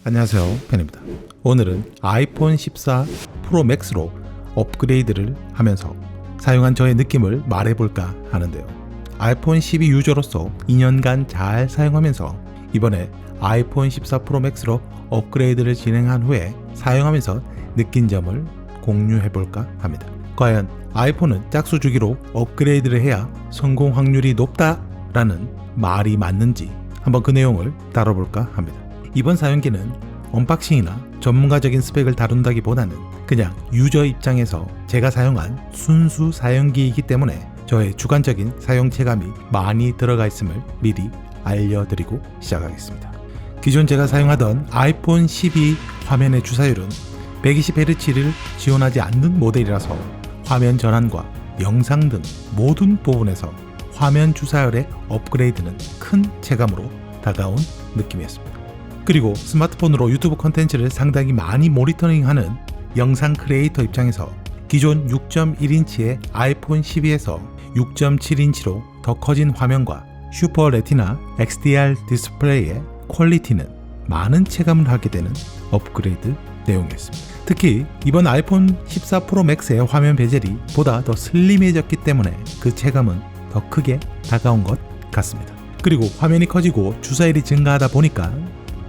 안녕하세요, 펜입니다. 오늘은 아이폰 14 프로 맥스로 업그레이드를 하면서 사용한 저의 느낌을 말해볼까 하는데요. 아이폰 12 유저로서 2년간 잘 사용하면서 이번에 아이폰 14 프로 맥스로 업그레이드를 진행한 후에 사용하면서 느낀 점을 공유해볼까 합니다. 과연 아이폰은 짝수 주기로 업그레이드를 해야 성공 확률이 높다라는 말이 맞는지 한번 그 내용을 다뤄볼까 합니다. 이번 사용기는 언박싱이나 전문가적인 스펙을 다룬다기보다는 그냥 유저 입장에서 제가 사용한 순수 사용기이기 때문에 저의 주관적인 사용 체감이 많이 들어가 있음을 미리 알려드리고 시작하겠습니다. 기존 제가 사용하던 아이폰 12 화면의 주사율은 120Hz를 지원하지 않는 모델이라서 화면 전환과 영상 등 모든 부분에서 화면 주사율의 업그레이드는 큰 체감으로 다가온 느낌이었습니다. 그리고 스마트폰으로 유튜브 콘텐츠를 상당히 많이 모니터링하는 영상 크리에이터 입장에서 기존 6.1인치의 아이폰 12에서 6.7인치로 더 커진 화면과 슈퍼 레티나 XDR 디스플레이의 퀄리티는 많은 체감을 하게 되는 업그레이드 내용이었습니다. 특히 이번 아이폰 14 프로 맥스의 화면 베젤이 보다 더 슬림해졌기 때문에 그 체감은 더 크게 다가온 것 같습니다. 그리고 화면이 커지고 주사율이 증가하다 보니까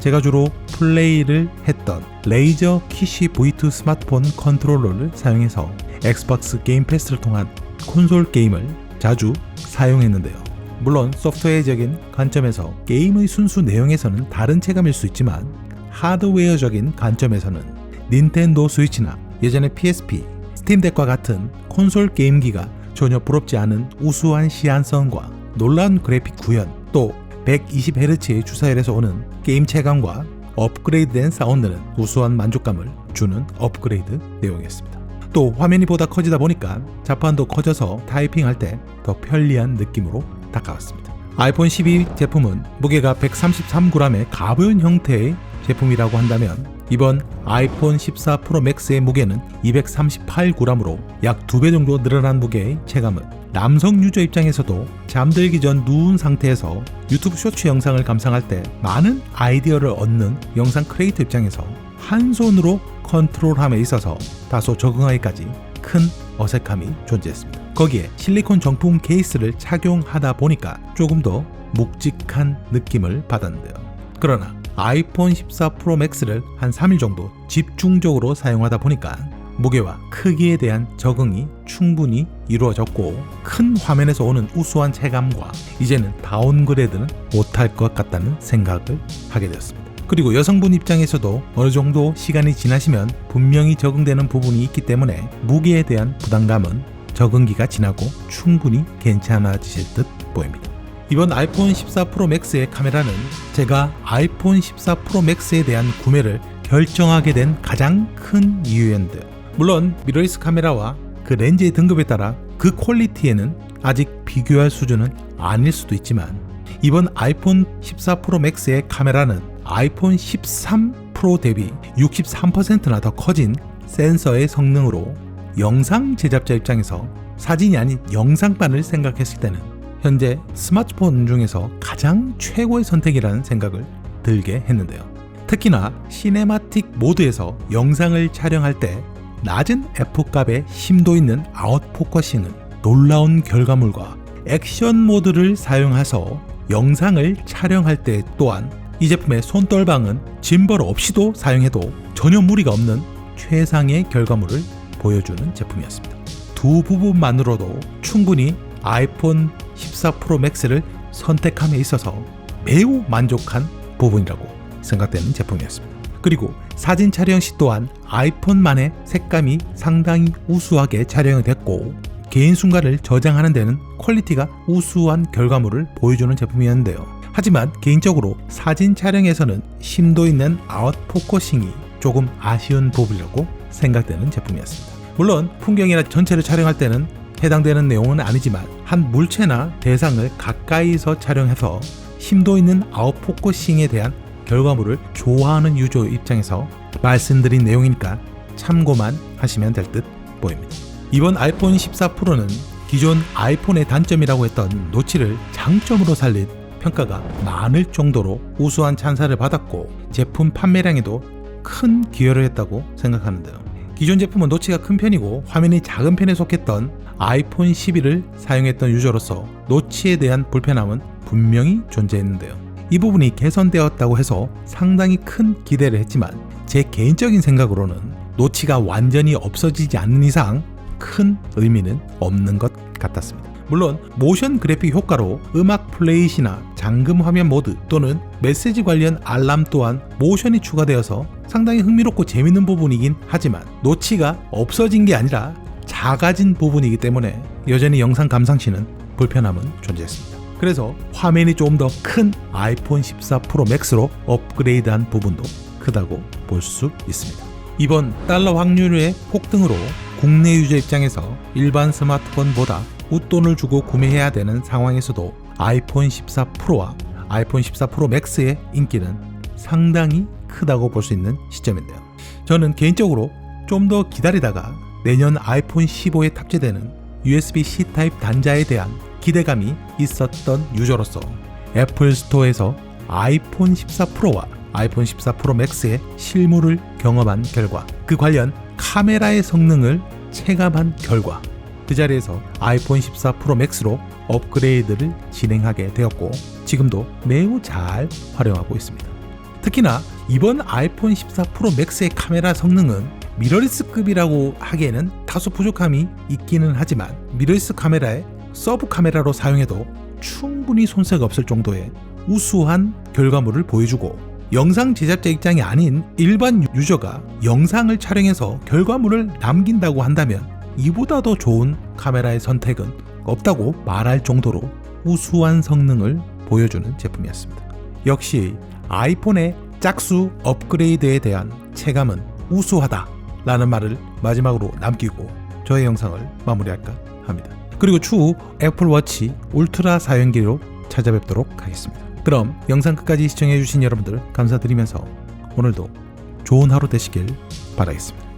제가 주로 플레이를 했던 레이저 키시 V2 스마트폰 컨트롤러를 사용해서 엑스박스 게임 패스를 통한 콘솔 게임을 자주 사용했는데요. 물론 소프트웨어적인 관점에서 게임의 순수 내용에서는 다른 체감일 수 있지만 하드웨어적인 관점에서는 닌텐도 스위치나 예전의 PSP, 스팀덱과 같은 콘솔 게임기가 전혀 부럽지 않은 우수한 시한성과 놀라운 그래픽 구현, 또 120Hz의 주사율에서 오는 게임 체감과 업그레이드된 사운드는 우수한 만족감을 주는 업그레이드 내용이었습니다. 또 화면이 보다 커지다 보니까 자판도 커져서 타이핑할 때 더 편리한 느낌으로 다가왔습니다. 아이폰 12 제품은 무게가 133g의 가벼운 형태의 제품이라고 한다면 이번 아이폰 14 프로 맥스의 무게는 238g으로 약 2배 정도 늘어난 무게의 체감은 남성 유저 입장에서도 잠들기 전 누운 상태에서 유튜브 쇼츠 영상을 감상할 때 많은 아이디어를 얻는 영상 크리에이터 입장에서 한 손으로 컨트롤함에 있어서 다소 적응하기까지 큰 어색함이 존재했습니다. 거기에 실리콘 정품 케이스를 착용하다 보니까 조금 더 묵직한 느낌을 받았는데요. 그러나 아이폰 14 프로 맥스를 한 3일 정도 집중적으로 사용하다 보니까 무게와 크기에 대한 적응이 충분히 이루어졌고 큰 화면에서 오는 우수한 체감과 이제는 다운그레이드는 못할 것 같다는 생각을 하게 되었습니다. 그리고 여성분 입장에서도 어느 정도 시간이 지나시면 분명히 적응되는 부분이 있기 때문에 무게에 대한 부담감은 적응기가 지나고 충분히 괜찮아지실 듯 보입니다. 이번 아이폰 14 프로 맥스의 카메라는 제가 아이폰 14 프로 맥스에 대한 구매를 결정하게 된 가장 큰 이유였는데요. 물론 미러리스 카메라와 그 렌즈의 등급에 따라 그 퀄리티에는 아직 비교할 수준은 아닐 수도 있지만 이번 아이폰 14 프로 맥스의 카메라는 아이폰 13 프로 대비 63%나 더 커진 센서의 성능으로 영상 제작자 입장에서 사진이 아닌 영상만을 생각했을 때는 현재 스마트폰 중에서 가장 최고의 선택이라는 생각을 들게 했는데요. 특히나 시네마틱 모드에서 영상을 촬영할 때 낮은 F값의 심도 있는 아웃포커싱은 놀라운 결과물과 액션 모드를 사용해서 영상을 촬영할 때 또한 이 제품의 손떨방은 짐벌 없이도 사용해도 전혀 무리가 없는 최상의 결과물을 보여주는 제품이었습니다. 두 부분만으로도 충분히 아이폰 14 프로 맥스를 선택함에 있어서 매우 만족한 부분이라고 생각되는 제품이었습니다. 그리고 사진 촬영 시 또한 아이폰만의 색감이 상당히 우수하게 촬영이 됐고 개인 순간을 저장하는 데는 퀄리티가 우수한 결과물을 보여주는 제품이었는데요. 하지만 개인적으로 사진 촬영에서는 심도 있는 아웃포커싱이 조금 아쉬운 부분이라고 생각되는 제품이었습니다. 물론 풍경이나 전체를 촬영할 때는 해당되는 내용은 아니지만 한 물체나 대상을 가까이서 촬영해서 심도 있는 아웃포커싱에 대한 결과물을 좋아하는 유저 입장에서 말씀드린 내용이니까 참고만 하시면 될 듯 보입니다. 이번 아이폰 14 프로는 기존 아이폰의 단점이라고 했던 노치를 장점으로 살린 평가가 많을 정도로 우수한 찬사를 받았고 제품 판매량에도 큰 기여를 했다고 생각하는데요. 기존 제품은 노치가 큰 편이고 화면이 작은 편에 속했던 아이폰 11을 사용했던 유저로서 노치에 대한 불편함은 분명히 존재했는데요. 이 부분이 개선되었다고 해서 상당히 큰 기대를 했지만 제 개인적인 생각으로는 노치가 완전히 없어지지 않는 이상 큰 의미는 없는 것 같았습니다. 물론 모션 그래픽 효과로 음악 플레이시나 잠금 화면 모드 또는 메시지 관련 알람 또한 모션이 추가되어서 상당히 흥미롭고 재밌는 부분이긴 하지만 노치가 없어진 게 아니라 작아진 부분이기 때문에 여전히 영상 감상시는 불편함은 존재했습니다. 그래서 화면이 좀 더 큰 아이폰 14 프로 맥스로 업그레이드한 부분도 크다고 볼 수 있습니다. 이번 달러 환율의 폭등으로 국내 유저 입장에서 일반 스마트폰보다 웃돈을 주고 구매해야 되는 상황에서도 아이폰 14 프로와 아이폰 14 프로 맥스의 인기는 상당히 크다고 볼 수 있는 시점인데요. 저는 개인적으로 좀 더 기다리다가 내년 아이폰 15에 탑재되는 USB-C 타입 단자에 대한 기대감이 있었던 유저로서 애플 스토어에서 아이폰 14 프로와 아이폰 14 프로 맥스의 실물을 경험한 결과 그 관련 카메라의 성능을 체감한 결과 그 자리에서 아이폰 14 프로 맥스로 업그레이드를 진행하게 되었고 지금도 매우 잘 활용하고 있습니다. 특히나 이번 아이폰 14 프로 맥스의 카메라 성능은 미러리스급이라고 하기에는 다소 부족함이 있기는 하지만 미러리스 카메라에 서브 카메라로 사용해도 충분히 손색 없을 정도의 우수한 결과물을 보여주고 영상 제작자 입장이 아닌 일반 유저가 영상을 촬영해서 결과물을 남긴다고 한다면 이보다 더 좋은 카메라의 선택은 없다고 말할 정도로 우수한 성능을 보여주는 제품이었습니다. 역시 아이폰의 짝수 업그레이드에 대한 체감은 우수하다 라는 말을 마지막으로 남기고 저의 영상을 마무리할까 합니다. 그리고 추후 애플워치 울트라 사용기로 찾아뵙도록 하겠습니다. 그럼 영상 끝까지 시청해주신 여러분들 감사드리면서 오늘도 좋은 하루 되시길 바라겠습니다.